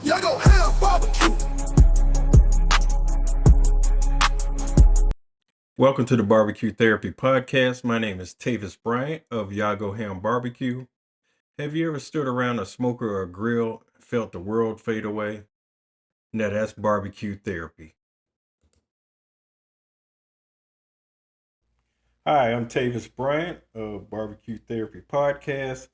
Y'all go have barbecue. Welcome to the BBQ Therapy podcast. My name is Tavis Bryant of Yago Ham Barbecue. Have you ever stood around a smoker or a grill and felt the world fade away? Now that's barbecue therapy. Hi, I'm Tavis Bryant of BBQ Therapy podcast,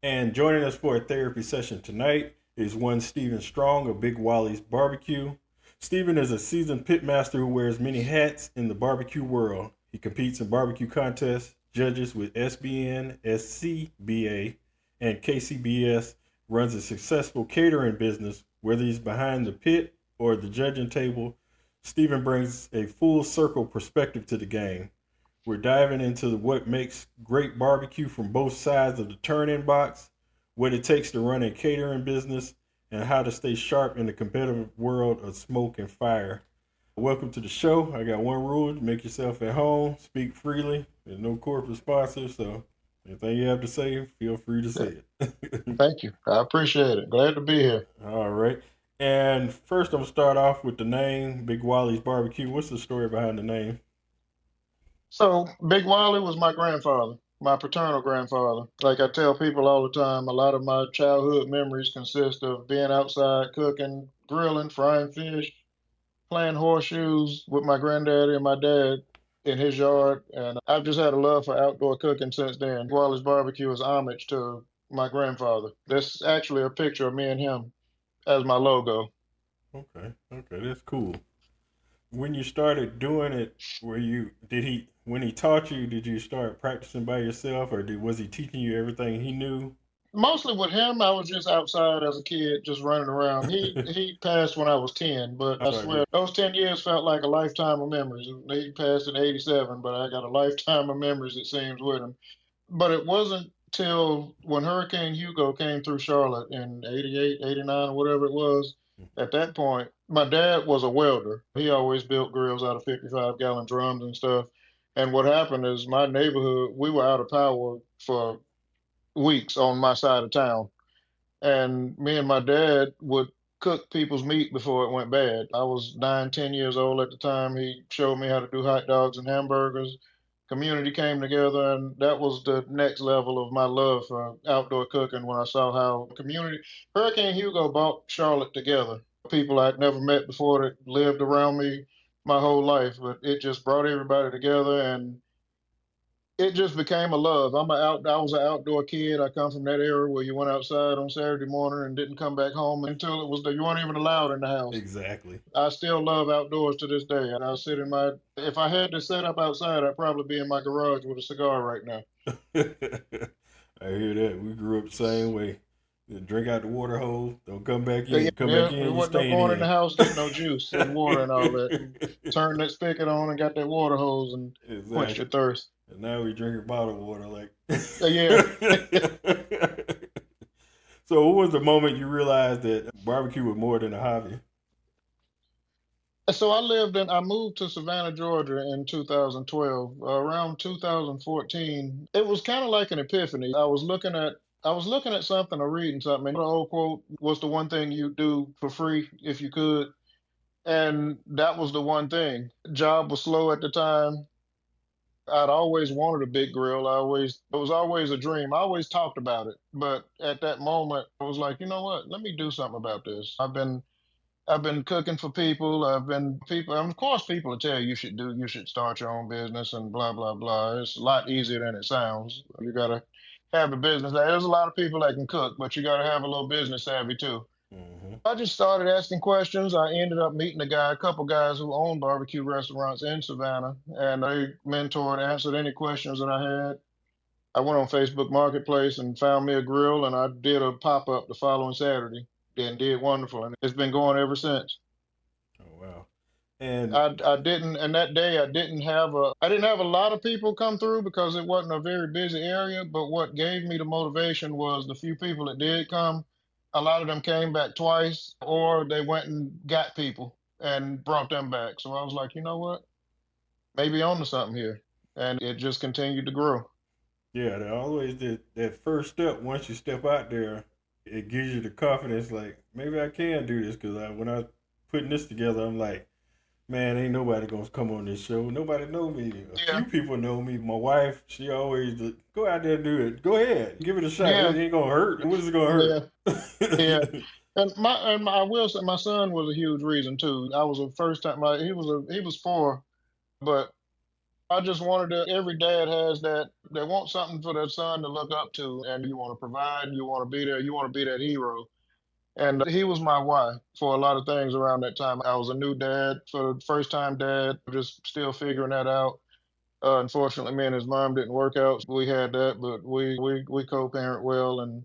and joining us for a therapy session tonight is one Stephen Strong of Big Wally's Barbecue. Stephen is a seasoned pitmaster who wears many hats in the barbecue world. He competes in barbecue contests, judges with SBN, SCBA, and KCBS, runs a successful catering business. Whether he's behind the pit or the judging table, Stephen brings a full circle perspective to the game. We're diving into what makes great barbecue from both sides of the turn-in box, what it takes to run a catering business, and how to stay sharp in the competitive world of smoke and fire. Welcome to the show. I got one rule: make yourself at home, speak freely. There's no corporate sponsors, so anything you have to say, feel free to say it. Thank you. I appreciate it. Glad to be here. All right. And first, I'm going to start off with the name, Big Wally's Barbecue. What's the story behind the name? So, Big Wally was my grandfather, my paternal grandfather. Like I tell people all the time, a lot of my childhood memories consist of being outside cooking, grilling, frying fish, playing horseshoes with my granddaddy and my dad in his yard. And I've just had a love for outdoor cooking since then. Wallys Barbecue is homage to my grandfather. This actually a picture of me and him as my logo. Okay, that's cool. When you started doing it, when he taught you, did you start practicing by yourself, or was he teaching you everything he knew? Mostly with him, I was just outside as a kid, just running around. He passed when I was 10, but I swear those 10 years felt like a lifetime of memories. He passed in 87, but I got a lifetime of memories, it seems, with him. But it wasn't till when Hurricane Hugo came through Charlotte in 88, 89, or whatever it was. At that point, my dad was a welder. He always built grills out of 55-gallon drums and stuff. And what happened is my neighborhood, we were out of power for weeks on my side of town. And me and my dad would cook people's meat before it went bad. I was 9, 10 years old at the time. He showed me how to do hot dogs and hamburgers. Community came together, and that was the next level of my love for outdoor cooking when I saw how community. Hurricane Hugo brought Charlotte together. People I'd never met before that lived around me my whole life, but it just brought everybody together, and it just became a love. I was an outdoor kid. I come from that era where you went outside on Saturday morning and didn't come back home until you weren't even allowed in the house. Exactly. I still love outdoors to this day. And I sit if I had to set up outside, I'd probably be in my garage with a cigar right now. I hear that. We grew up the same way. You drink out the water hose, don't come back in. Come back in, we you wasn't no staying going in. in the house, getting no juice and water and all that. And turn that spigot on and got that water hose and quench your thirst. And now we drinking bottled water, like. Yeah. So, what was the moment you realized that barbecue was more than a hobby? So I moved to Savannah, Georgia in 2012. Around 2014, it was kind of like an epiphany. I was looking at something or reading something, and the old quote was the one thing you do for free if you could. And that was the one thing. Job was slow at the time. I'd always wanted a big grill. It was always a dream. I always talked about it. But at that moment, I was like, you know what? Let me do something about this. I've been cooking for people. And of course, people will tell you you should start your own business and blah, blah, blah. It's a lot easier than it sounds. You got to have a business. There's a lot of people that can cook, but you got to have a little business savvy too. Mm-hmm. I just started asking questions. I ended up meeting a couple guys who own barbecue restaurants in Savannah, and they mentored, answered any questions that I had. I went on Facebook Marketplace and found me a grill, and I did a pop-up the following Saturday and did wonderful. And it's been going ever since. Oh, wow. And I didn't, and that day I didn't have a lot of people come through because it wasn't a very busy area. But what gave me the motivation was the few people that did come. A lot of them came back twice, or they went and got people and brought them back. So I was like, you know what? Maybe on to something here. And it just continued to grow. yeah, that always that first step, once you step out there, it gives you the confidence, like, maybe I can do this because when I putting this together, I'm like, man, ain't nobody gonna come on this show. Nobody know me. A Yeah, few people know me. My wife, she always go out there and do it. Go ahead, give it a shot. yeah, It ain't gonna hurt. What is it gonna yeah, hurt? yeah. I will say my son was a huge reason too. I was the first time. He was 4, but I just wanted to. Every dad has that. They want something for their son to look up to, and you want to provide. You want to be there. You want to be that hero. And he was my why for a lot of things around that time. I was a new dad for the first time dad, just still figuring that out. Unfortunately, me and his mom didn't work out. We had that, but we co-parent well, and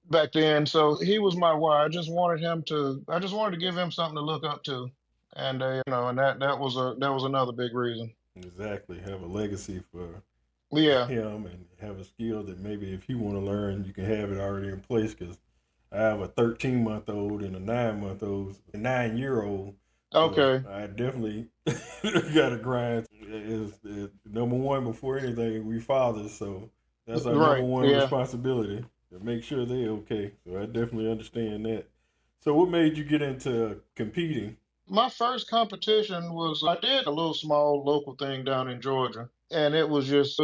back then, so he was my why. I just wanted to give him something to look up to, and and that was another big reason. Exactly. Have a legacy for Yeah. him and have a skill that maybe if he want to learn, you can have it already in place. Because I have a 13-month-old and a 9-month-old, a 9-year-old. So Okay. I definitely got to grind. Is number one before anything. We fathers, so that's our number Right. one Yeah. responsibility to make sure they're okay. So I definitely understand that. So what made you get into competing? My first competition was I did a little small local thing down in Georgia, and it was just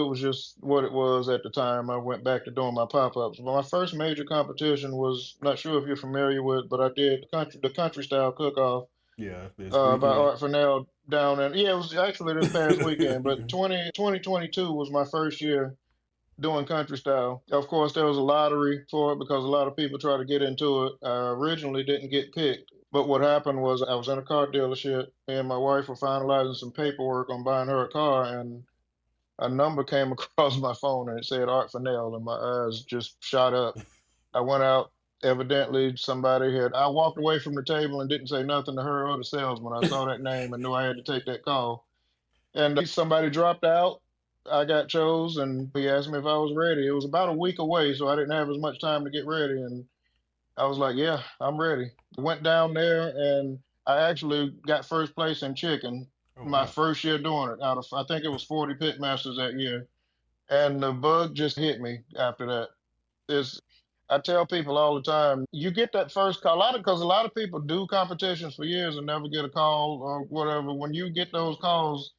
what it was at the time. I went back to doing my pop-ups. But my first major competition was, not sure if you're familiar with, but I did the country style cook-off Yeah, this by weekend. Art Fennell down in, yeah, it was actually this past weekend, but 2022 was my first year doing country style. Of course, there was a lottery for it because a lot of people try to get into it. I originally didn't get picked, but what happened was I was in a car dealership. Me and my wife were finalizing some paperwork on buying her a car, and a number came across my phone and it said Art Fennell, and my eyes just shot up. I went out. Evidently, somebody had. I walked away from the table and didn't say nothing to her or the salesman. I saw that name and knew I had to take that call. And somebody dropped out. I got chose, and he asked me if I was ready. It was about a week away, so I didn't have as much time to get ready. And I was like, "Yeah, I'm ready." Went down there, and I actually got first place in chicken. Oh My wow. first year doing it. Out of I think it was 40 pit masters that year, and the bug just hit me after that. It's I tell people all the time, you get that first call. Because a lot of people do competitions for years and never get a call or whatever. When you get those calls,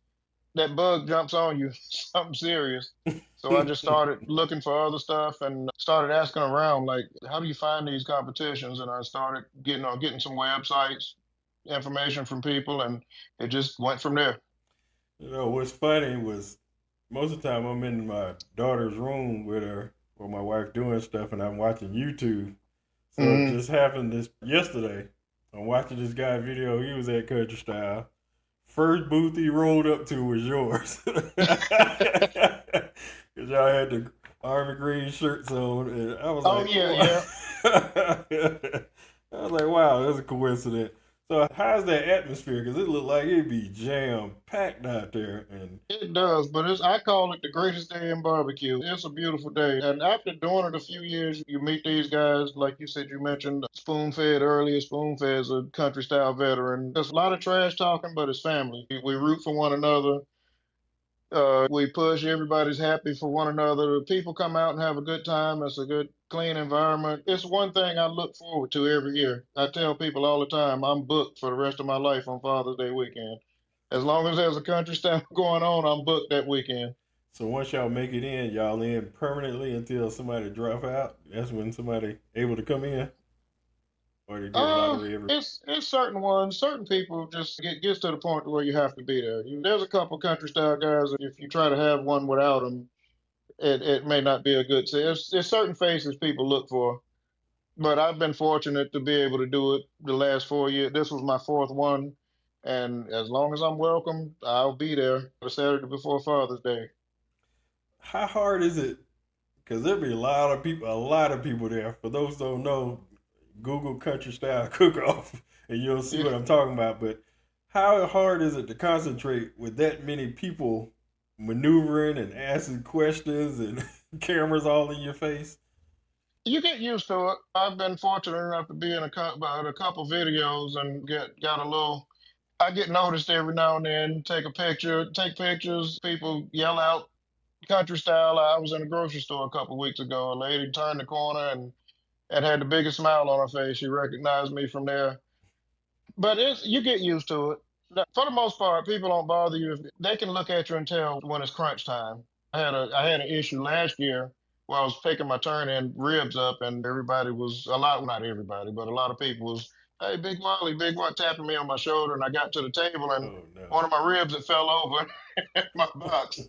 that bug jumps on you, something serious. So I just started looking for other stuff and started asking around, like, how do you find these competitions? And I started getting some websites, information from people, and it just went from there. What's funny was most of the time I'm in my daughter's room with her or my wife doing stuff and I'm watching YouTube. So it Hmm. just happened this yesterday. I'm watching this guy video. He was at Country Style. First booth he rolled up to was yours. Because y'all had the army green shirts on. And I was Oh like, yeah, wow. yeah. I was like, wow, that's a coincidence. So how's that atmosphere? Because it looked like it'd be jam packed out there. And It does, but I call it the greatest day in barbecue. It's a beautiful day. And after doing it a few years, you meet these guys, like you said, you mentioned Spoon Fed earlier. Spoon Fed's a country style veteran. There's a lot of trash talking, but it's family. We root for one another. We push, everybody's happy for one another. People come out and have a good time. It's a good, clean environment. It's one thing I look forward to every year. I tell people all the time, I'm booked for the rest of my life on Father's Day weekend. As long as there's a country style going on, I'm booked that weekend. so once y'all make it in, y'all in permanently until somebody drop out. That's when somebody able to come in, or they do a lottery every. It's certain ones, certain people just gets to the point where you have to be there. There's a couple country style guys. If you try to have one without them, it may not be a good. So there's certain faces people look for. But I've been fortunate to be able to do it the last 4 years. This was my fourth one, and as long as I'm welcome, I'll be there the Saturday before Father's Day. How hard is it? Because there'll be a lot of people there. For those who don't know, Google country style cook off, and you'll see Yeah. what I'm talking about. But how hard is it to concentrate with that many people maneuvering and asking questions and cameras all in your face? You get used to it. I've been fortunate enough to be in a couple videos and got a little. I get noticed every now and then. Take pictures. People yell out country style. I was in a grocery store a couple weeks ago. A lady turned the corner and and had the biggest smile on her face. She recognized me from there. But you get used to it. For the most part, people don't bother you if they can look at you and tell when it's crunch time. I had an issue last year where I was taking my turn in ribs up, and everybody was not everybody, but a lot of people was, "Hey, Big Wally," tapping me on my shoulder, and I got to the table, and Oh no. one of my ribs had fell over in my box.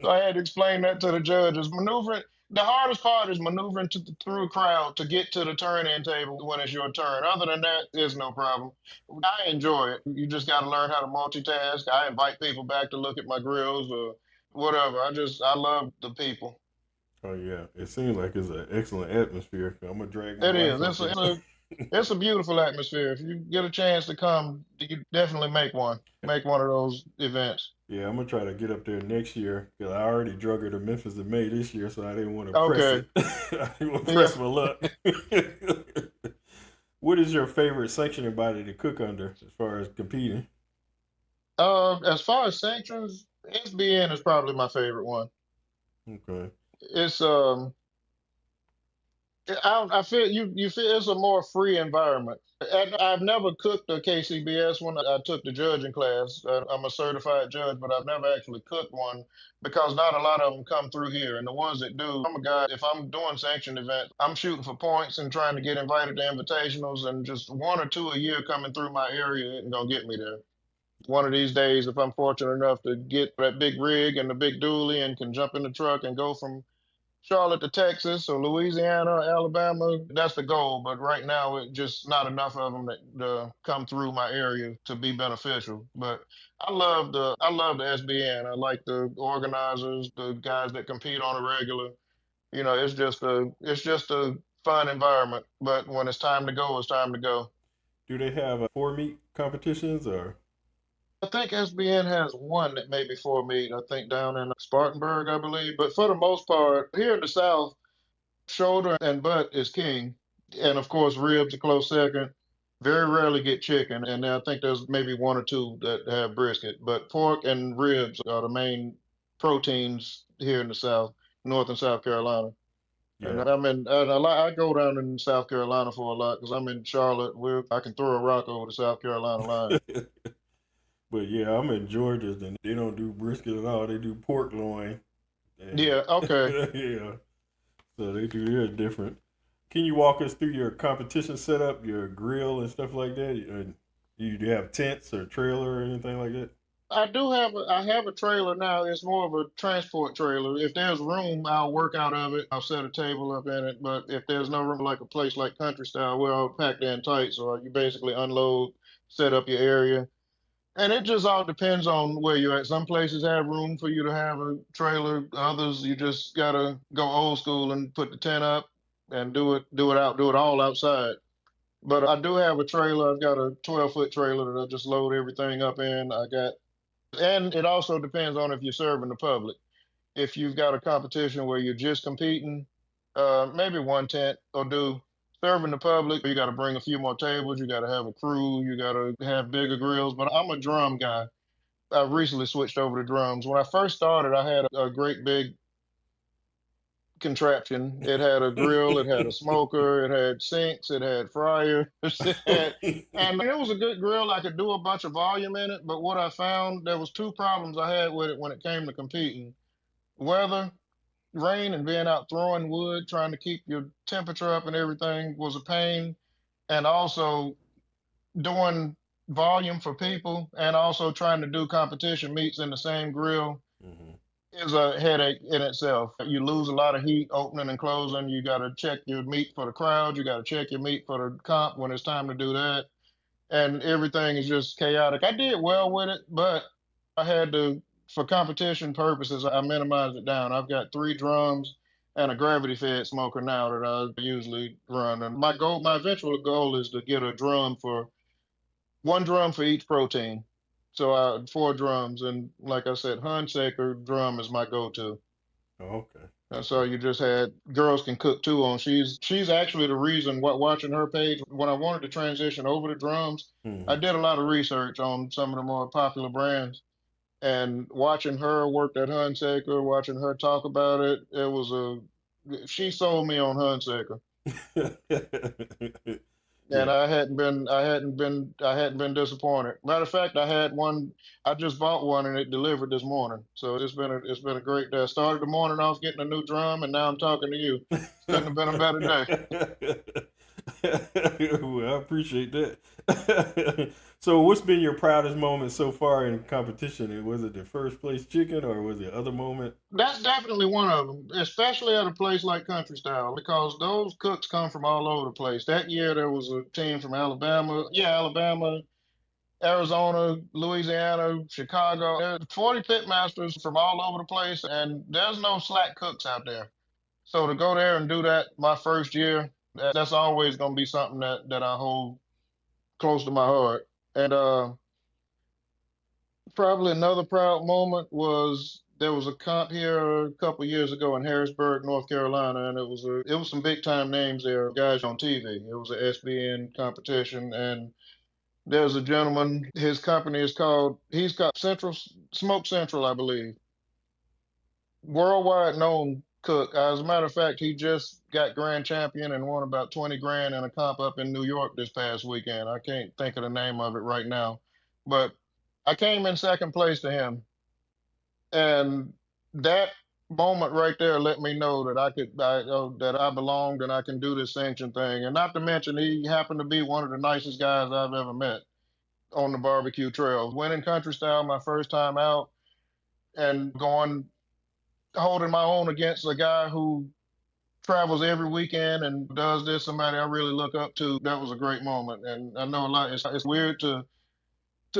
So I had to explain that to the judges. Maneuvering the hardest part is maneuvering through a crowd to get to the turn-in table when it's your turn. Other than that, there's no problem. I enjoy it. You just got to learn how to multitask. I invite people back to look at my grills or whatever. I love the people. Oh yeah. It seems like it's an excellent atmosphere. I'm gonna drag my It wife is. out there. It's a beautiful atmosphere. If you get a chance to come, you definitely make one. Make one of those events. Yeah, I'm gonna try to get up there next year because I already drug her to Memphis in May this year, so I didn't want to press Okay. it. I didn't want to Yeah. press my luck. What is your favorite sanctioning body to cook under as far as competing? As far as sanctions, SBN is probably my favorite one. Okay. It's I feel you feel it's a more free environment. And I've never cooked a KCBS one. I took the judging class. I'm a certified judge, but I've never actually cooked one because not a lot of them come through here. And the ones that do, I'm a guy. If I'm doing sanctioned events, I'm shooting for points and trying to get invited to invitationals, and just one or two a year coming through my area isn't gonna get me there. One of these days, if I'm fortunate enough to get that big rig and the big dually and can jump in the truck and go from Charlotte to Texas or Louisiana or Alabama, that's the goal. But right now, it's just not enough of them that come through my area to be beneficial. But I love the SBN. I like the organizers, the guys that compete on a regular. It's just a fun environment. But when it's time to go, it's time to go. Do they have four meat competitions or? I think SBN has one that may be for me. I think down in Spartanburg, I believe. But for the most part, here in the South, shoulder and butt is king, and of course ribs a close second. Very rarely get chicken, and I think there's maybe one or two that have brisket. But pork and ribs are the main proteins here in the South, North and South Carolina. And Yeah. I go down in South Carolina for a lot because I'm in Charlotte. Where I can throw a rock over the South Carolina line. But yeah, I'm in Georgia, and they don't do brisket at all. They do pork loin, and Yeah, okay. yeah, so they do theirs different. Can you walk us through your competition setup, your grill and stuff like that? And do you have tents or trailer or anything like that? I have a trailer now. It's more of a transport trailer. If there's room, I'll work out of it. I'll set a table up in it. But if there's no room, like a place like Country Style, we're all packed in tight. So you basically unload, set up your area. And it just all depends on where you're at. Some places have room for you to have a trailer. Others, you just gotta go old school and put the tent up and do it all outside. But I do have a trailer. I've got a 12-foot trailer that I just load everything up in. And it also depends on if you're serving the public. If you've got a competition where you're just competing, maybe one tent will do. Serving the public, you got to bring a few more tables. You got to have a crew. You got to have bigger grills. But I'm a drum guy. I recently switched over to drums. When I first started, I had a great big contraption. It had a grill, it had a smoker, it had sinks, it had fryers, and it was a good grill. I could do a bunch of volume in it. But what I found, there was two problems I had with it when it came to competing: weather, rain, and being out throwing wood, trying to keep your temperature up and everything was a pain, and also doing volume for people, and also trying to do competition meets in the same grill Hmm. is a headache in itself. You lose a lot of heat opening and closing. You got to check your meat for the crowd. You got to check your meat for the comp when it's time to do that. And everything is just chaotic. I did well with it, but I had to, for competition purposes, I minimized it down. I've got three drums and a gravity fed smoker now that I usually run. And my eventual goal is to get a drum for one drum for each protein. So four drums, and like I said, Hunsaker drum is my go-to. Oh, okay. And so Okay. you just had girls can cook too on. She's actually the reason what watching her page when I wanted to transition over to drums. I Hmm. did a lot of research on some of the more popular brands and watching her work at Hunsaker, watching her talk about it. She sold me on Hunsaker. And Yeah. I hadn't been disappointed. Matter of fact, I had one. I just bought one and it delivered this morning. So it's been a great day. I started the morning off getting a new drum, and now I'm talking to you. Couldn't have been a better day. Well, I appreciate that. So, what's been your proudest moment so far in competition? Was it the first place chicken, or was it other moment? That's definitely one of them, especially at a place like Country Style, because those cooks come from all over the place. That year there was a team from Alabama, yeah, Alabama, Arizona, Louisiana, Chicago. There's 40 pitmasters from all over the place, and there's no slack cooks out there. So to go there and do that my first year, that's always going to be something that I hold close to my heart. And probably another proud moment was there was a comp here a couple years ago in Harrisburg, North Carolina, and it was some big time names there, guys on TV. It was a SBN competition, and there's a gentleman. His company is called. He's got Central Smoke Central, I believe. Worldwide known cook. As a matter of fact, he just got grand champion and won about 20 grand in a comp up in New York this past weekend. I can't think of the name of it right now, but I came in second place to him, and that moment right there let me know that that I belonged and I can do this sanction thing. And not to mention, he happened to be one of the nicest guys I've ever met on the barbecue trail. Winning country style my first time out and going holding my own against a guy who travels every weekend and does this, somebody I really look up to. That was a great moment. And I know a lot it's weird to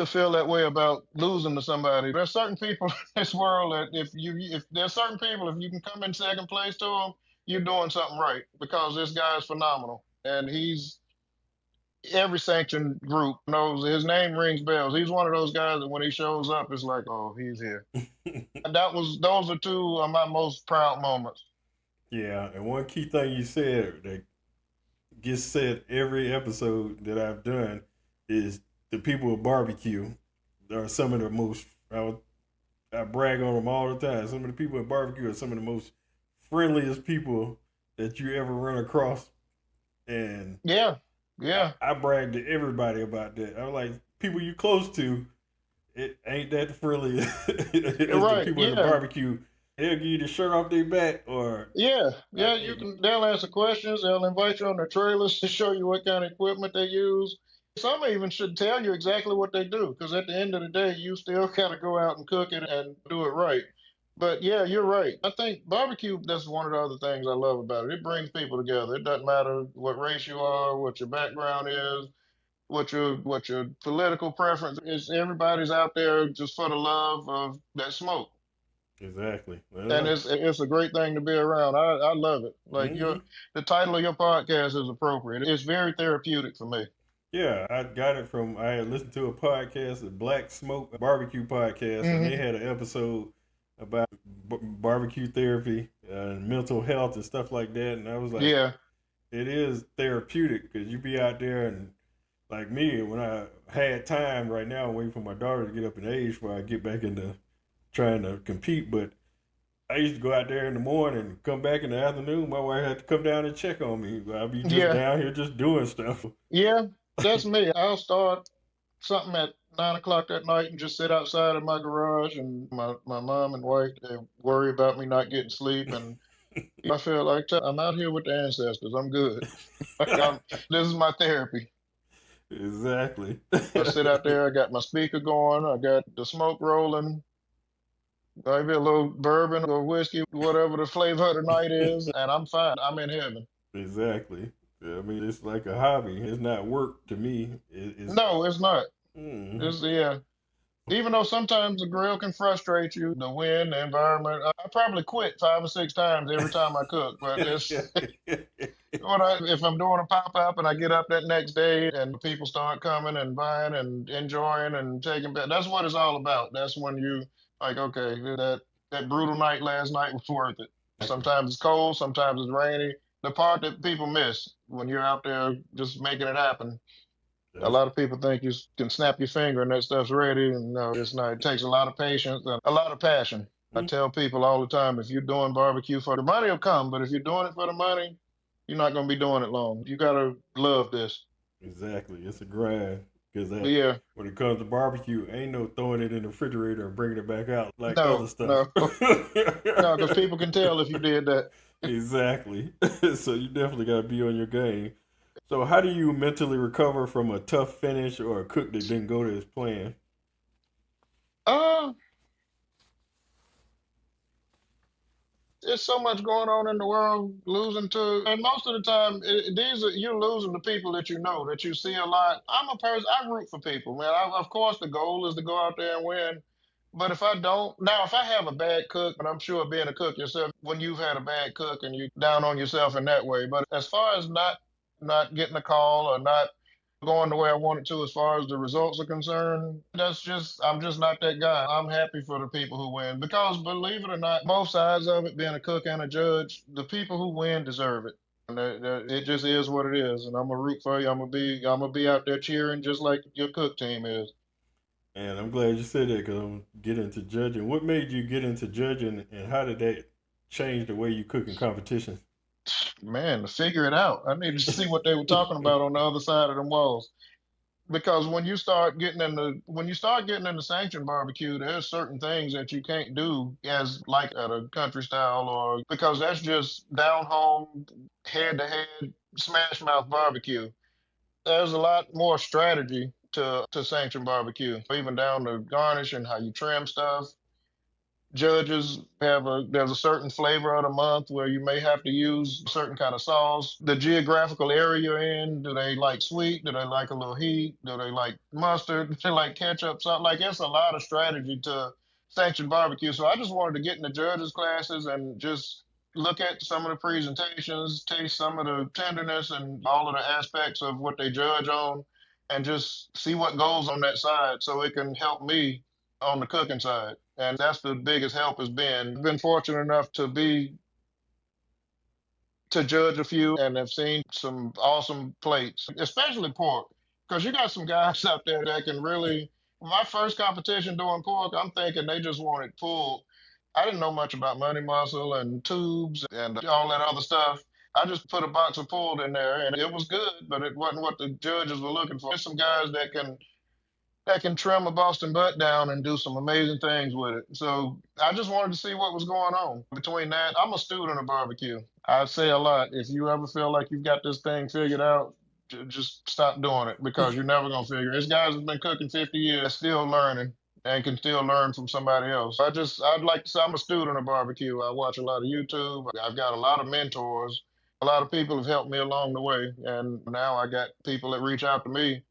feel that way about losing to somebody. There's certain people in this world that if there's certain people, if you can come in second place to them, you're doing something right, because this guy is phenomenal. And he's every sanctioned group knows his name rings bells. He's one of those guys that when he shows up, it's like, oh, he's here. And those are two of my most proud moments. Yeah, and one key thing you said that gets said every episode that I've done is the people at barbecue are some of the most. I brag on them all the time. Some of the people at barbecue are some of the most friendliest people that you ever run across, and Yeah, yeah, I brag to everybody about that. I'm like, people you close to, it ain't that friendly as the right. people at the Yeah, barbecue. They'll give you the shirt off their back, or yeah, I, yeah. You can. They'll answer questions. They'll invite you on their trailers to show you what kind of equipment they use. Some even should tell you exactly what they do, because at the end of the day, you still gotta go out and cook it and do it right. But yeah, you're right. I think barbecue, that's one of the other things I love about it. It brings people together. It doesn't matter what race you are, what your background is, what your political preference is. Everybody's out there just for the love of that smoke. exactly. And Well, it's a great thing to be around. I love it. Like mm-hmm. the title of your podcast is appropriate. It's very therapeutic for me. Yeah, I got it from. I had listened to a podcast, the Black Smoke Barbecue podcast, and they Hmm. had an episode about barbecue therapy and mental health and stuff like that. And I was like, Yeah, it is therapeutic because you be out there and like me, when I had time right now, I'm waiting for my daughter to get up in age before I get back into trying to compete. But I used to go out there in the morning, come back in the afternoon. My wife had to come down and check on me. I'd be just yeah, down here just doing stuff. yeah. That's me. I'll start something at 9 o'clock that night and just sit outside in my garage. And my mom and wife, they worry about me not getting sleep. And I feel like I'm out here with the ancestors. I'm good. Like this is my therapy. Exactly. I sit out there. I got my speaker going. I got the smoke rolling. Maybe a little bourbon or whiskey, whatever the flavor of the night is, and I'm fine. I'm in heaven. Exactly. I mean, it's like a hobby. It's not work to me. It's No, it's not. mm, It's yeah. Even though sometimes the grill can frustrate you, the wind, the environment. I probably quit 5 or 6 times every time I cook, but it's if I'm doing a pop up and I get up that next day and people start coming and buying and enjoying and taking back, that's what it's all about. That's when you like, okay, that brutal night last night was worth it. Sometimes it's cold, sometimes it's rainy. The part that people miss when you're out there just making it happen. A that's lot of people think you can snap your finger and that stuff's ready, and no, it's not. It takes a lot of patience and a lot of passion. I mm, tell people all the time, if you're doing barbecue for the money will come, but if you're doing it for the money, you're not gonna be doing it long. You gotta love this. Exactly. It's a grind because But that yeah, when it comes to barbecue, ain't no throwing it in the refrigerator and bringing it back out like other no, stuff. no, no, because people can tell if you did that. Exactly. So you definitely got to be on your game. So how do you mentally recover from a tough finish or a cook that didn't go to his plan? Uh, there's so much going on in the world, losing to, and most of the time, these are you're losing to people that you know, that you see a lot. I'm a person, I root for people, man. Of course, the goal is to go out there and win. But if I don't, now, if I have a bad cook, and I'm sure being a cook yourself, when you've had a bad cook and you down on yourself in that way. But as far as not getting a call or not going the way I want it to as far as the results are concerned. That's just I'm just not that guy. I'm happy for the people who win because believe it or not, both sides of it, being a cook and a judge, the people who win deserve it. And it just is what it is. And I'm gonna root for you. I'm gonna be out there cheering just like your cook team is. And I'm glad you said that because I'm getting into judging. What made you get into judging, and how did that change the way you cook in competitions? Man, to figure it out. I need to see what they were talking about on the other side of them walls. Because when you start getting into sanctioned barbecue, there's certain things that you can't do as like at a country style or because that's just down home, head to head, smash mouth barbecue. There's a lot more strategy to sanctioned barbecue, even down to garnish and how you trim stuff. Judges have there's a certain flavor of the month where you may have to use a certain kind of sauce. The geographical area you're in, do they like sweet? Do they like a little heat? Do they like mustard? Do they like ketchup? Something like it's a lot of strategy to sanction barbecue. So I just wanted to get in the judges classes and just look at some of the presentations, taste some of the tenderness and all of the aspects of what they judge on, and just see what goes on that side so it can help me on the cooking side. And that's the biggest help has been. I've been fortunate enough to judge a few and have seen some awesome plates, especially pork. Because you got some guys out there that can really my first competition doing pork, I'm thinking they just wanted pulled. I didn't know much about money muscle and tubes and all that other stuff. I just put a box of pulled in there and it was good, but it wasn't what the judges were looking for. There's some guys that can trim a Boston butt down and do some amazing things with it. So I just wanted to see what was going on. Between that, I'm a student of barbecue. I say a lot. If you ever feel like you've got this thing figured out, just stop doing it because you're never gonna figure it. There's guys who've been cooking 50 years, still learning and can still learn from somebody else. I'd like to say I'm a student of barbecue. I watch a lot of YouTube. I've got a lot of mentors. A lot of people have helped me along the way, and now I got people that reach out to me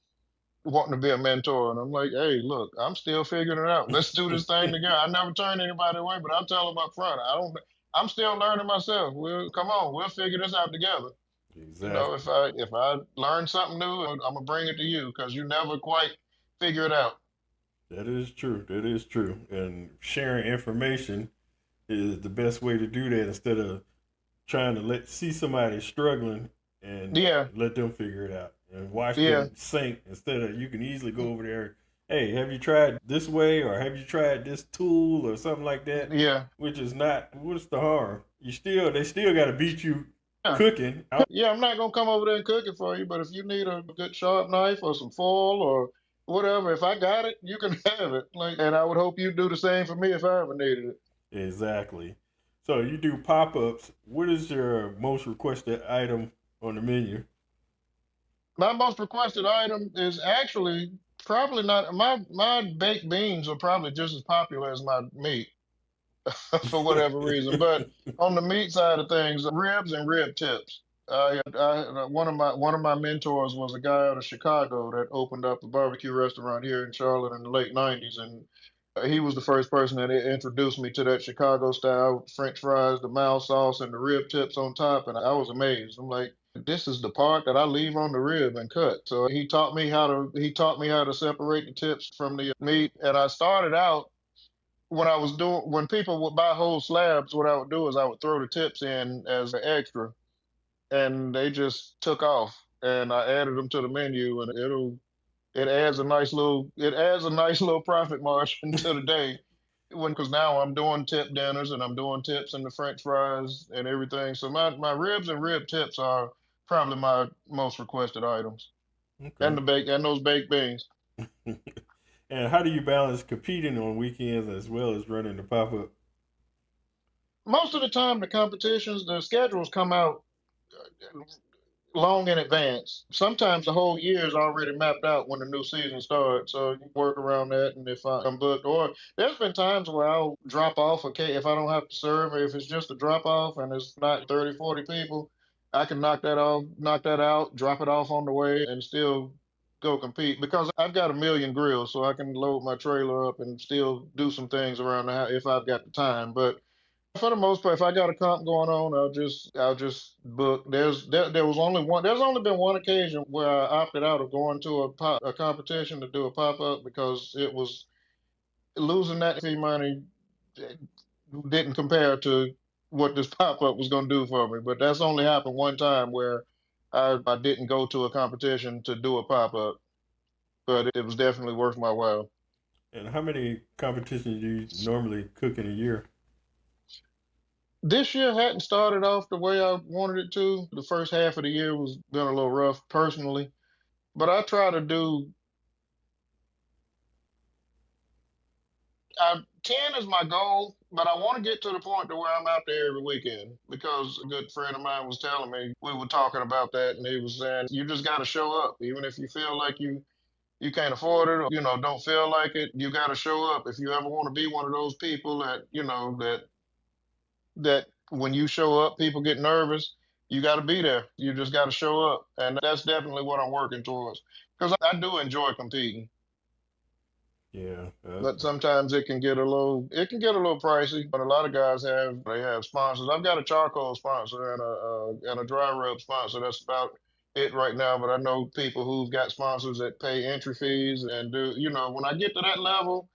wanting to be a mentor. And I'm like, hey, look, I'm still figuring it out. Let's do this thing together. I never turn anybody away, but I tell them up front, I'm still learning myself. Come on, we'll figure this out together. Exactly. If I learn something new, I'm gonna bring it to you because you never quite figure it out. That is true. That is true. And sharing information is the best way to do that instead of trying to see somebody struggling and Yeah, let them figure it out and watch yeah, them sink instead of you can easily go over there. Hey, have you tried this way or have you tried this tool or something like that? yeah, Which is not what's the harm? They still got to beat you yeah. cooking. Yeah, I'm not gonna come over there and cook it for you, but if you need a good sharp knife or some foil or whatever, if I got it, you can have it. Like, and I would hope you do the same for me if I ever needed it. Exactly. So you do pop ups. What is your most requested item on the menu? My most requested item is actually probably not my baked beans are probably just as popular as my meat for whatever reason. But on the meat side of things, ribs and rib tips. One of my mentors was a guy out of Chicago that opened up a barbecue restaurant here in Charlotte in the late '90s, and he was the first person that introduced me to that Chicago style French fries, the mild sauce, and the rib tips on top, and I was amazed. I'm like, this is the part that I leave on the rib and cut. So he taught me how to separate the tips from the meat, and I started out when people would buy whole slabs, what I would do is I would throw the tips in as an extra, and they just took off. And I added them to the menu, and it adds a nice little profit margin to the day. because now I'm doing tip dinners and I'm doing tips in the French fries and everything. So my ribs and rib tips are probably my most requested items, and Okay. the bake and those baked beans. And how do you balance competing on weekends as well as running the pop up? Most of the time, the competitions, the schedules come out long in advance. Sometimes the whole year is already mapped out when the new season starts. So you work around that. And if I'm booked, or there's been times where I'll drop off, okay, if I don't have to serve, or if it's just a drop off and it's not 30, 40 people, I can knock that off, knock that out, drop it off on the way, and still go compete because I've got a million grills, so I can load my trailer up and still do some things around the house if I've got the time. But for the most part, if I got a comp going on, I'll just book. There was only one. There's only been one occasion where I opted out of going to a competition to do a pop up because it was losing that fee money didn't compare to what this pop up was going to do for me. But that's only happened one time where I didn't go to a competition to do a pop up, but it was definitely worth my while. And how many competitions do you normally cook in a year? This year hadn't started off the way I wanted it to. The first half of the year was been a little rough personally, but I try to do 10 is my goal, but I want to get to the point to where I'm out there every weekend because a good friend of mine was telling me we were talking about that, and he was saying you just got to show up, even if you feel like you can't afford it or don't feel like it. You got to show up if you ever want to be one of those people that that when you show up, people get nervous. You got to be there. You just got to show up, and that's definitely what I'm working towards because I do enjoy competing. Yeah. But sometimes it can get a little pricey. But a lot of guys have sponsors. I've got a charcoal sponsor and a dry rub sponsor. That's about it right now. But I know people who've got sponsors that pay entry fees and do. When I get to that level,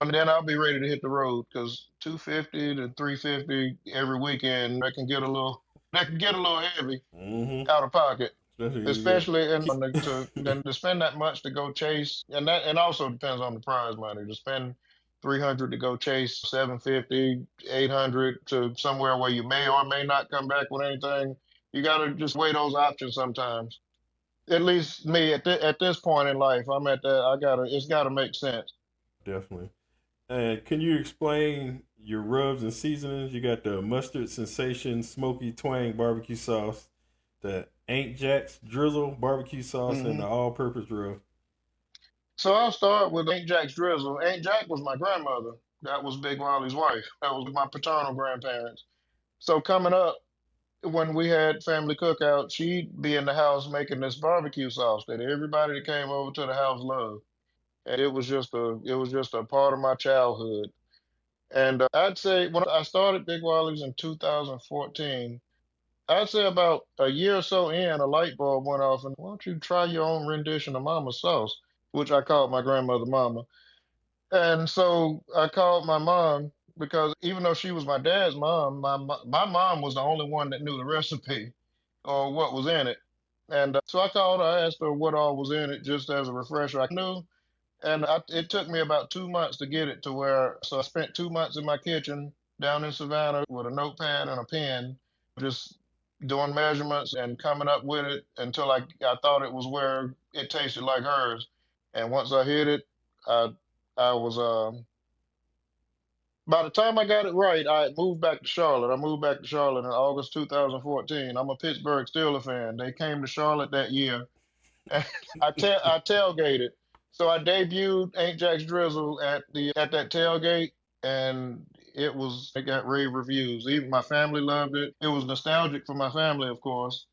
and then I'll be ready to hit the road because 250 to 350 every weekend that can get a little heavy Mm-hmm. out of pocket, Especially you got. especially and to spend that much to go chase, and also depends on the prize money to spend 300 to go chase 750, 800 to somewhere where you may or may not come back with anything. You got to just weigh those options sometimes. At least me at this point in life, I'm at that. It's got to make sense. Definitely. And can you explain your rubs and seasonings? You got the mustard sensation smoky twang barbecue sauce, the Ain't Jack's drizzle barbecue sauce, and the Hmm. all-purpose rub. So I'll start with Aunt Jack's drizzle. Aunt Jack was my grandmother. That was Big Wally's wife. That was my paternal grandparents. So coming up, when we had family cookout, she'd be in the house making this barbecue sauce that everybody that came over to the house loved. And it was just a part of my childhood. And I'd say when I started Big Wally's in 2014, I'd say about a year or so in, a light bulb went off, and why don't you try your own rendition of Mama's sauce, which I called my grandmother Mama. And so I called my mom because even though she was my dad's mom, my mom was the only one that knew the recipe or what was in it. And so I called her, I asked her what all was in it just as a refresher. I knew, and it took me about 2 months to get it to where, so I spent 2 months in my kitchen down in Savannah with a notepad and a pen, just doing measurements and coming up with it until I thought it was where it tasted like hers. And once I hit it, I, I was, by the time I got it right, I had moved back to Charlotte. I moved back to Charlotte in August 2014. I'm a Pittsburgh Steelers fan. They came to Charlotte that year. I tailgated. So I debuted Ain't Jack's Drizzle at that tailgate, and it got rave reviews. Even my family loved it. It was nostalgic for my family, of course.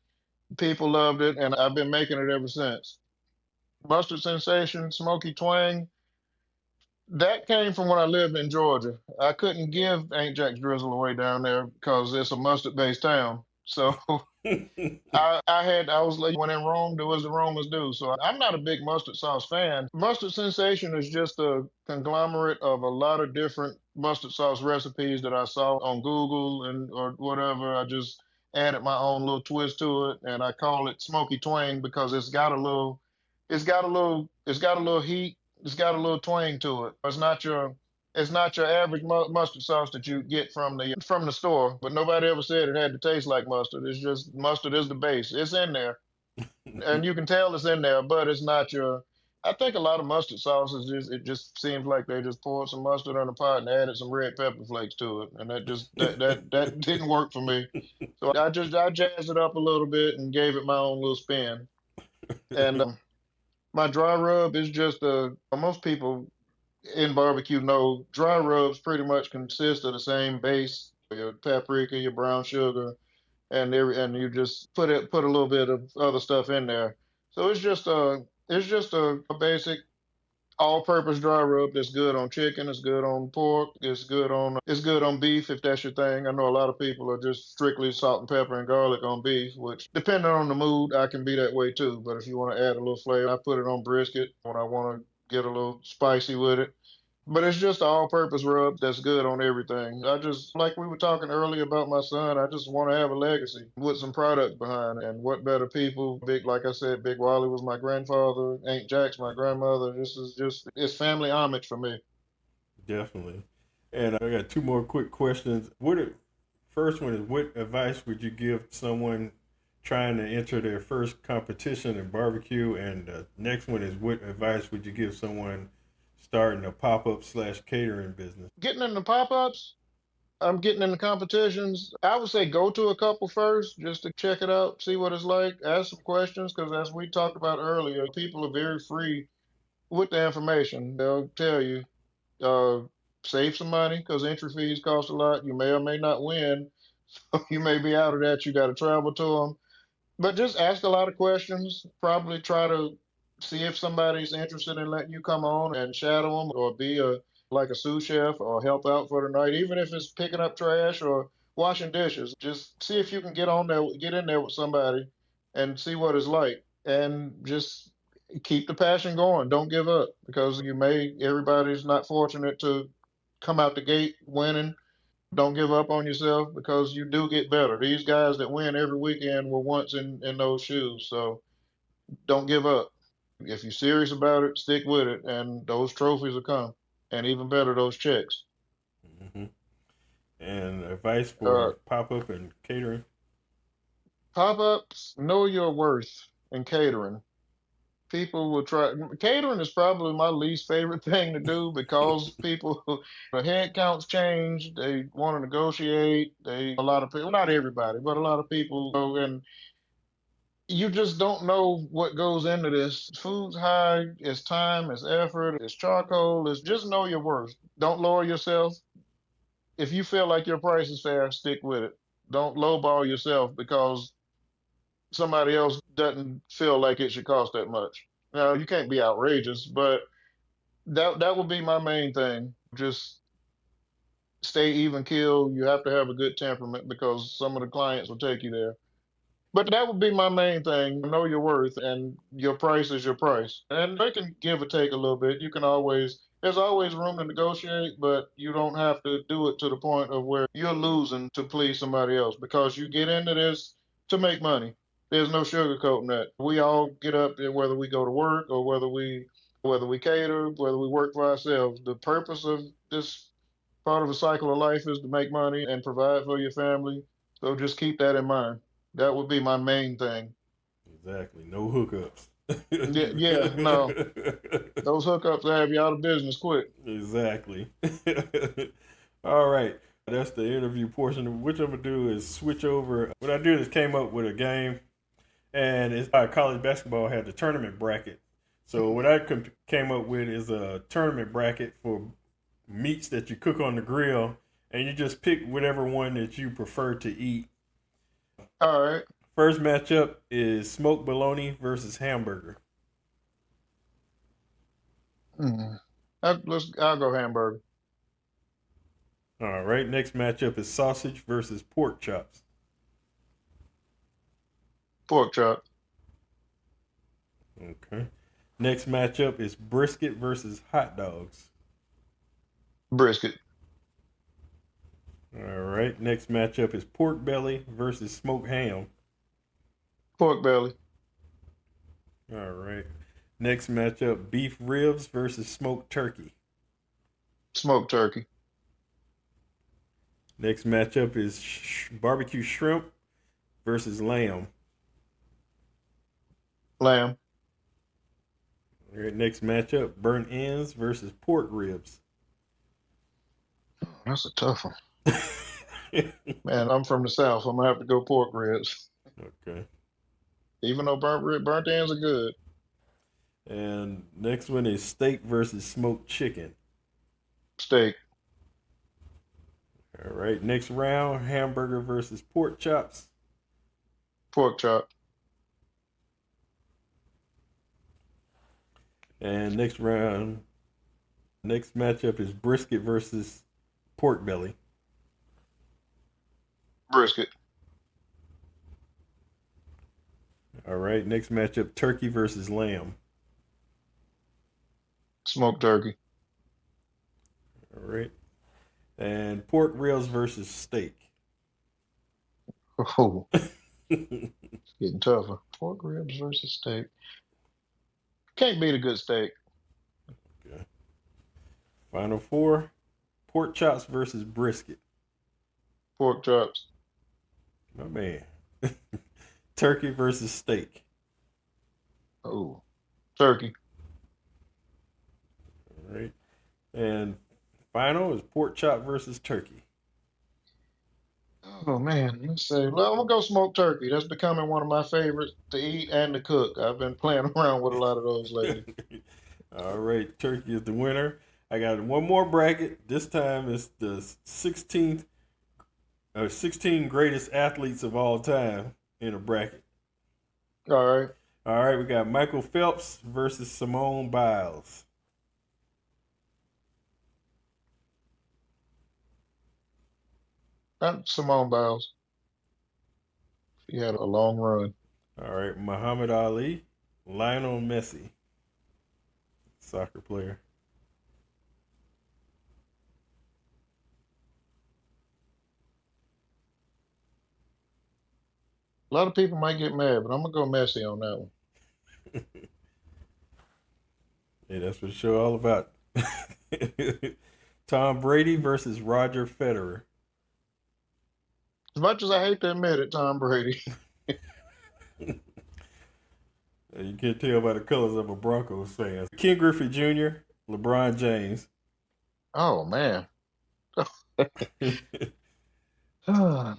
People loved it, and I've been making it ever since. Mustard Sensation, Smoky Twang, that came from when I lived in Georgia. I couldn't give Ain't Jack's Drizzle away down there because it's a mustard-based town. So I was like, when in Rome, do as the Romans do. So I'm not a big mustard sauce fan. Mustard Sensation is just a conglomerate of a lot of different mustard sauce recipes that I saw on Google and or whatever. I just added my own little twist to it, and I call it Smoky Twang because it's got a little heat, it's got a little twang to it. It's not your It's not your average mustard sauce that you get from the store, but nobody ever said it had to taste like mustard. It's just mustard is the base. It's in there, and you can tell it's in there, but it's not your. I think a lot of mustard sauces it just seems like they just poured some mustard on a pot and added some red pepper flakes to it, and that didn't work for me. So I jazzed it up a little bit and gave it my own little spin. And my dry rub is just most people in barbecue know dry rubs pretty much consist of the same base, your paprika, your brown sugar, and you just put a little bit of other stuff in there. So it's just a basic all-purpose dry rub that's good on chicken, it's good on pork, it's good on beef if that's your thing. I know a lot of people are just strictly salt and pepper and garlic on beef, which depending on the mood, I can be that way too. But if you want to add a little flavor, I put it on brisket when I want to get a little spicy with it. But it's just an all-purpose rub that's good on everything. I just, like we were talking earlier about my son, I just want to have a legacy with some product behind it. And what better people? Like I said, Big Wally was my grandfather. Aunt Jack's my grandmother. This is just, it's family homage for me. Definitely. And I got two more quick questions. First one is, what advice would you give someone trying to enter their first competition in barbecue? And the next one is, what advice would you give someone starting a pop-up / catering business? Getting into pop-ups, I'm getting into competitions. I would say go to a couple first just to check it out, see what it's like, ask some questions, because as we talked about earlier, people are very free with the information. They'll tell you, uh, save some money because entry fees cost a lot. You may or may not win. So you may be out of that. You got to travel to them. But just ask a lot of questions. Probably try to see if somebody's interested in letting you come on and shadow them or be like a sous chef or help out for the night, even if it's picking up trash or washing dishes. Just see if you can get in there with somebody and see what it's like. And just keep the passion going. Don't give up because everybody's not fortunate to come out the gate winning. Don't give up on yourself because you do get better. These guys that win every weekend were once in those shoes. So don't give up. If you're serious about it, stick with it, and those trophies will come. And even better, those checks. Hmm. And advice Uh, for pop-up and catering? Pop ups, know your worth in catering. People will try. Catering is probably my least favorite thing to do because people, the head counts change. They want to negotiate. A lot of people, not everybody, but a lot of people, and you just don't know what goes into this. Food's high, it's time, it's effort, it's charcoal, it's just know your worth. Don't lower yourself. If you feel like your price is fair, stick with it. Don't lowball yourself because somebody else doesn't feel like it should cost that much. Now, you can't be outrageous, but that would be my main thing. Just stay even keel. You have to have a good temperament because some of the clients will take you there. But that would be my main thing. Know your worth and your price is your price. And they can give or take a little bit. There's always room to negotiate, but you don't have to do it to the point of where you're losing to please somebody else because you get into this to make money. There's no sugarcoating that. We all get up there, whether we go to work or whether we cater, whether we work for ourselves. The purpose of this part of the cycle of life is to make money and provide for your family. So just keep that in mind. That would be my main thing. Exactly. No hookups. Yeah, yeah, no, those hookups have you out of business quick. Exactly. All right. That's the interview portion. What I'm gonna do is switch over. What I did is came up with a game, and it's college basketball had the tournament bracket. So what I came up with is a tournament bracket for meats that you cook on the grill, and you just pick whatever one that you prefer to eat. All right. First matchup is smoked bologna versus hamburger. Mm. I'll go hamburger. All right. Next matchup is sausage versus pork chops. Pork chop. Okay. Next matchup is brisket versus hot dogs. Brisket. All right. Next matchup is pork belly versus smoked ham. Pork belly. All right. Next matchup, beef ribs versus smoked turkey. Smoked turkey. Next matchup is barbecue shrimp versus lamb. Lamb. All right, next matchup, burnt ends versus pork ribs. That's a tough one. Man, I'm from the South. I'm gonna have to go pork ribs. Okay. Even though burnt ends are good. And next one is steak versus smoked chicken. Steak. All right, next round, hamburger versus pork chops. Pork chop. And next round, next matchup is brisket versus pork belly. Brisket. All right, next matchup, turkey versus lamb. Smoked turkey. All right. And pork ribs versus steak. Oh, it's getting tougher. Pork ribs versus steak. Can't beat a good steak. Okay. Final four, pork chops versus brisket. Pork chops. My man. Turkey versus steak. Oh, turkey. All right. And final is pork chop versus turkey. Oh man, let's say. Well, I'm gonna go smoked turkey. That's becoming one of my favorites to eat and to cook. I've been playing around with a lot of those lately. All right, turkey is the winner. I got one more bracket. This time it's the 16 greatest athletes of all time in a bracket. All right. All right, we got Michael Phelps versus Simone Biles. Not Simone Biles. She had a long run. All right, Muhammad Ali, Lionel Messi, soccer player. A lot of people might get mad, but I'm gonna go Messi on that one. Yeah, that's what the show all about. Tom Brady versus Roger Federer. As much as I hate to admit it, Tom Brady. You can't tell by the colors of a Broncos fan. Ken Griffey Jr., LeBron James. Oh man. I'm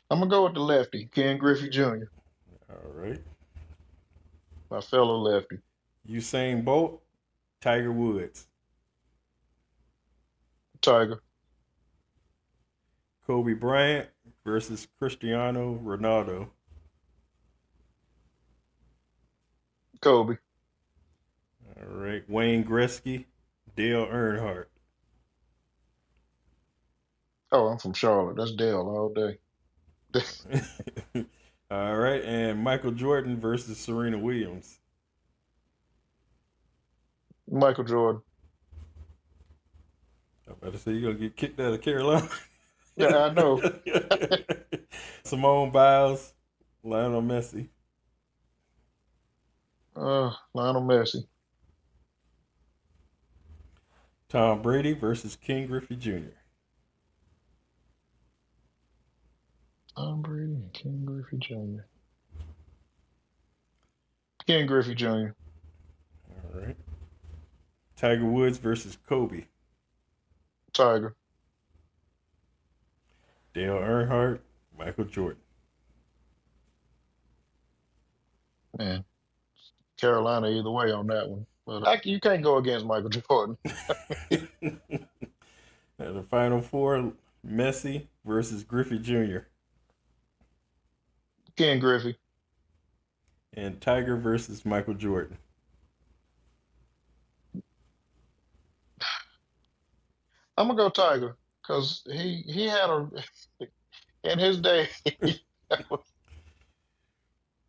gonna go with the lefty, Ken Griffey Jr., All right. my fellow lefty. Usain Bolt, Tiger Woods. Tiger. Kobe Bryant versus Cristiano Ronaldo. Kobe. All right. Wayne Gretzky, Dale Earnhardt. Oh, I'm from Charlotte. That's Dale all day. All right. And Michael Jordan versus Serena Williams. Michael Jordan. I'm about to say you're going to get kicked out of Carolina. Yeah, I know. Simone Biles, Lionel Messi. Lionel Messi. Tom Brady versus Ken Griffey Jr. Tom Brady and Ken Griffey Jr. Ken Griffey Jr. All right. Tiger Woods versus Kobe. Tiger. Dale Earnhardt, Michael Jordan. Man, Carolina either way on that one. But you can't go against Michael Jordan. And the final four, Messi versus Griffey Jr. Ken Griffey. And Tiger versus Michael Jordan. I'm gonna go Tiger because he had a in his day.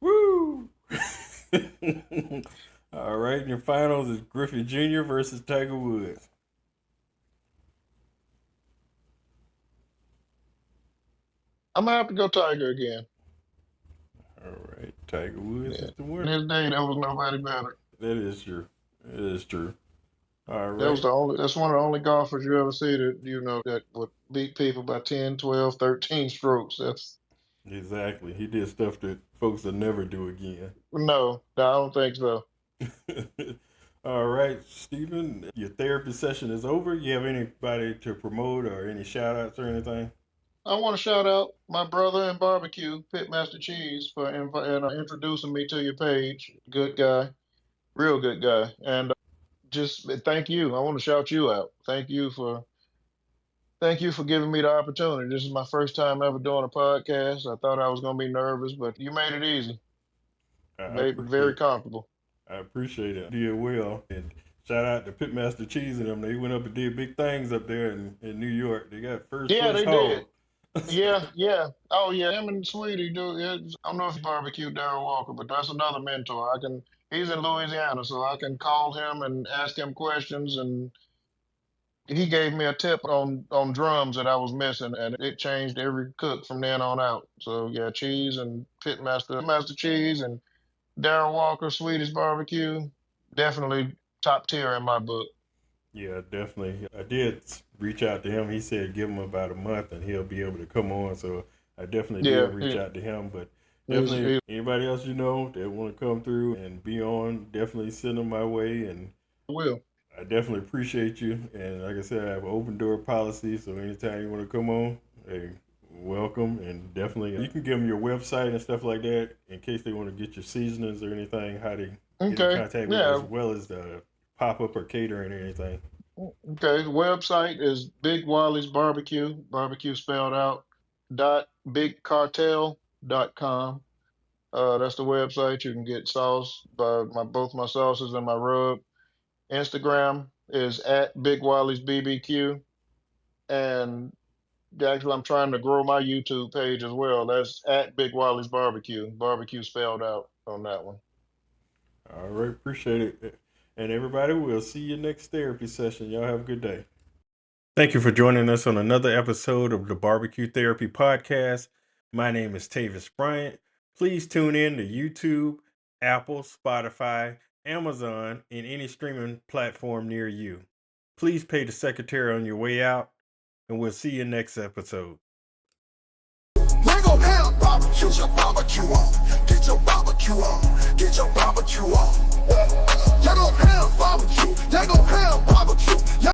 Woo! All right, your finals is Griffey Jr. versus Tiger Woods. I'm gonna have to go Tiger again. All right, Tiger Woods Yeah. is the In winner. his day, there was nobody better. That is true. That is true. All right. That's one of the only golfers you ever see that, that would beat people by 10, 12, 13 strokes. That's Exactly. He did stuff that folks will never do again. no, I don't think so. All right, Stephen, your therapy session is over. You have anybody to promote or any shout outs or anything? I want to shout out my brother in barbecue, Pitmaster Cheese, for introducing me to your page. Good guy, real good guy. And just thank you. I want to shout you out. Thank you for giving me the opportunity. This is my first time ever doing a podcast. I thought I was going to be nervous, but you made it easy. I Made it very appreciate comfortable. I appreciate it. Did well. And shout out to Pitmaster Cheese and them. They went up and did big things up there in New York. They got first Yeah, place they did. hog. Yeah, yeah. Oh, yeah. Him and Sweetie do. I don't know if he barbecued Darryl Walker, but that's another mentor. He's in Louisiana, so I can call him and ask him questions. And he gave me a tip on drums that I was missing, and it changed every cook from then on out. So yeah, Cheese and Master Cheese and Darryl Walker, Sweetie's Barbecue, definitely top tier in my book. Yeah, definitely. I did reach out to him. He said give him about a month and he'll be able to come on. So I definitely did Yeah, reach out to him. But definitely, he anybody else you know that want to come through and be on, definitely send them my way. And will. I definitely appreciate you. And like I said, I have an open door policy. So anytime you want to come on, hey, welcome. And definitely, you can give them your website and stuff like that in case they want to get your seasonings or anything, how they get in Okay. contact with you, as Yeah. well as the pop up or catering or anything. Okay. The website is Big Wally's barbecue spelled out, .bigcartel.com. That's the website. You can get sauce by both my sauces and my rub. Instagram is at Big Wally's BBQ. And actually, I'm trying to grow my YouTube page as well. That's at Big Wally's Barbecue. Barbecue spelled out on that one. All right, appreciate it. And everybody, we'll see you next therapy session. Y'all have a good day. Thank you for joining us on another episode of the BBQ Therapy Podcast. My name is Tavis Bryant. Please tune in to YouTube, Apple, Spotify, Amazon, and any streaming platform near you. Please pay the secretary on your way out, and we'll see you next episode. We gon' have barbecue, get your barbecue on, get your barbecue on, get your barbecue on. They gon' have barbecue, they gon' have barbecue.